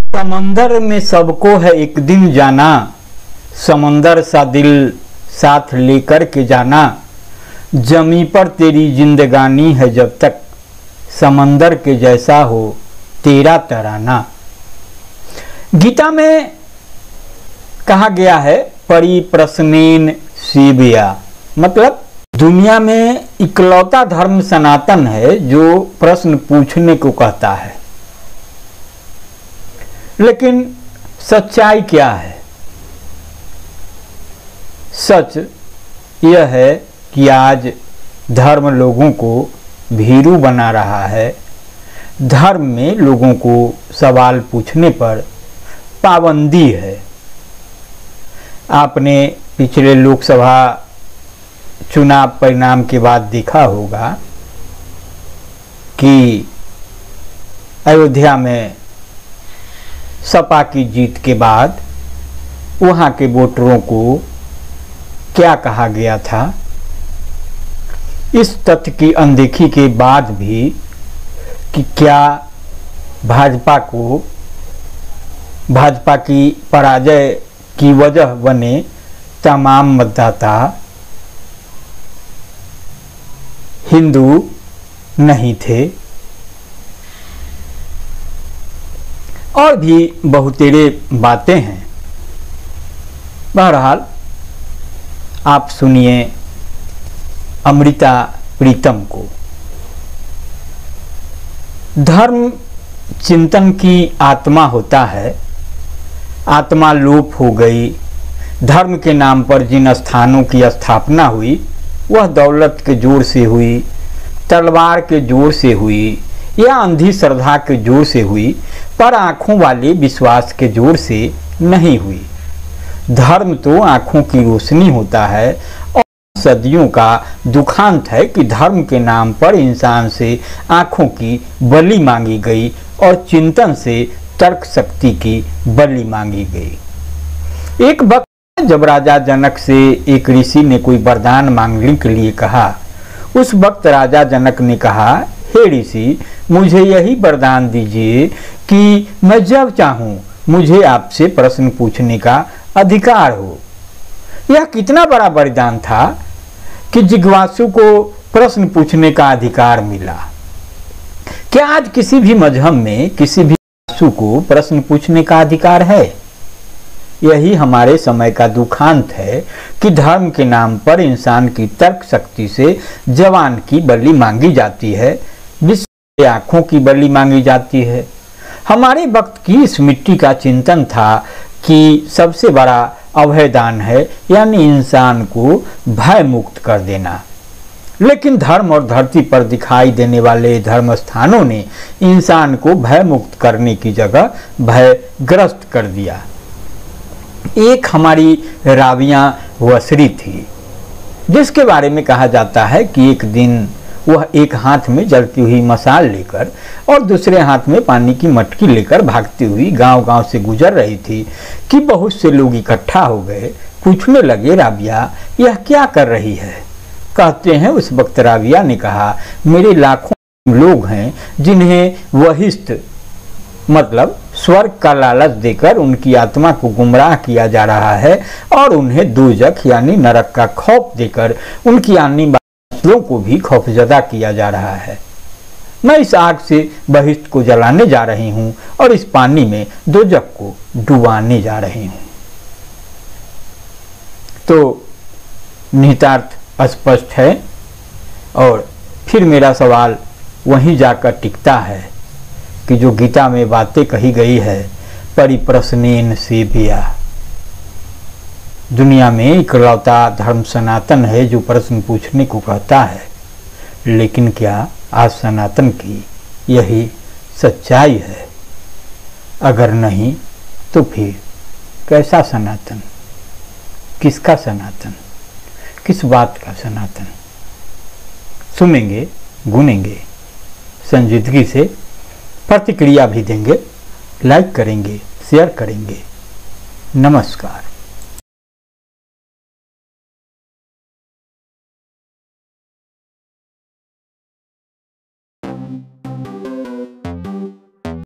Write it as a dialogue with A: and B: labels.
A: समंदर में सबको है एक दिन जाना, समंदर सा दिल साथ लेकर के जाना। जमी पर तेरी जिंदगानी है जब तक, समंदर के जैसा हो तेरा तराना। गीता में कहा गया है परिप्रश्नेन सेवया, मतलब दुनिया में इकलौता धर्म सनातन है जो प्रश्न पूछने को कहता है। लेकिन सच्चाई क्या है? सच यह है कि आज धर्म लोगों को भीरू बना रहा है। धर्म में लोगों को सवाल पूछने पर पाबंदी है। आपने पिछले लोकसभा चुनाव परिणाम के बाद देखा होगा कि अयोध्या में सपा की जीत के बाद वहां के वोटरों को क्या कहा गया था। इस तथ्य की अनदेखी के बाद भी कि क्या भाजपा की पराजय की वजह बने तमाम मतदाता हिंदू नहीं थे, और भी बहुतेरे बातें हैं। बहरहाल आप सुनिए अमृता प्रीतम को। धर्म चिंतन की आत्मा होता है। आत्मा लोप हो गई। धर्म के नाम पर जिन स्थानों की स्थापना हुई वह दौलत के जोर से हुई, तलवार के जोर से हुई या अंधी श्रद्धा के जोर से हुई, पर आंखों वाले विश्वास के जोर से नहीं हुई। धर्म तो आंखों की रोशनी होता है और सदियों का दुखांत है कि धर्म के नाम पर इंसान से आंखों की बलि मांगी गई और चिंतन से तर्क शक्ति की बलि मांगी गई। एक वक्त जब राजा जनक से एक ऋषि ने कोई वरदान मांगने के लिए कहा, उस वक्त राजा जनक ने कहा, हे ऋषि, मुझे यही वरदान दीजिए कि मैं जब चाहूं मुझे आपसे प्रश्न पूछने का अधिकार हो। यह कितना बड़ा वरदान था कि जिज्ञासु को प्रश्न पूछने का अधिकार मिला। क्या आज किसी भी मजहब में किसी भी जिज्ञासु को प्रश्न पूछने का अधिकार है? यही हमारे समय का दुखांत है कि धर्म के नाम पर इंसान की तर्क शक्ति से जवान की बलि मांगी जाती है, विश्व की आंखों की बलि मांगी जाती है। हमारे वक्त की इस मिट्टी का चिंतन था कि सबसे बड़ा अभयदान है, यानी इंसान को भय मुक्त कर देना। लेकिन धर्म और धरती पर दिखाई देने वाले धर्म स्थानों ने इंसान को भय मुक्त करने की जगह भयग्रस्त कर दिया। एक हमारी राबिया वसरी थी, जिसके बारे में कहा जाता है कि एक दिन वह एक हाथ में जलती हुई मशाल लेकर और दूसरे हाथ में पानी की मटकी लेकर भागती हुई गांव-गांव से गुजर रही थी कि बहुत से लोग इकट्ठा हो गए। पूछने लगे, राबिया यह क्या कर रही है? कहते हैं उस वक्त राबिया ने कहा, मेरे लाखों लोग हैं जिन्हें वहिष्ठ मतलब स्वर्ग का लालच देकर उनकी आत्मा को गुमराह किया जा रहा है और उन्हें दोजख यानी नरक का खौफ देकर उनकी आने वाली नस्लों को भी खौफजदा किया जा रहा है। मैं इस आग से बहिष्ठ को जलाने जा रही हूं और इस पानी में दोजख को डुबाने जा रही हूं। तो निहितार्थ स्पष्ट है और फिर मेरा सवाल वहीं जाकर टिकता है कि जो गीता में बातें कही गई है परिप्रश्नेन सेवया, दुनिया में इकलौता धर्म सनातन है जो प्रश्न पूछने को कहता है। लेकिन क्या आज सनातन की यही सच्चाई है? अगर नहीं तो फिर कैसा सनातन? किसका सनातन? किस बात का सनातन? सुनेंगे, गुनेंगे, संजीदगी से प्रतिक्रिया भी देंगे, लाइक करेंगे, शेयर करेंगे। नमस्कार।